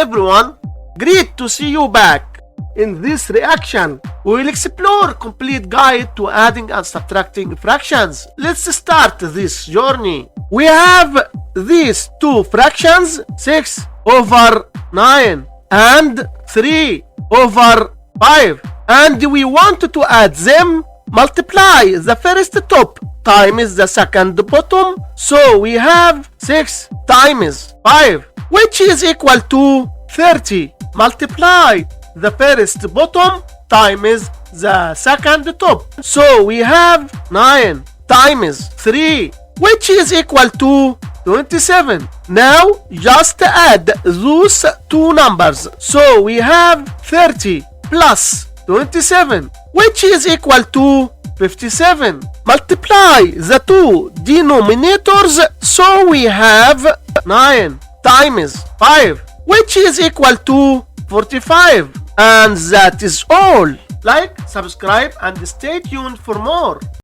everyone, great to see you back. In this reaction, we will explore complete guide to adding and subtracting fractions. Let's start this journey. We have these two fractions, 6 over 9 and 3 over 5, and we want to add them. Multiply the first top times the second bottom, so we have 6 times 5, which is equal to 30. Multiply the first bottom times the second top, so we have 9 times 3, which is equal to 27. Now just add those two numbers, so we have 30 plus 27, which is equal to 57. Multiply the two denominators, so we have 9 times 5, which is equal to 45. And that is all. Like, subscribe, and stay tuned for more.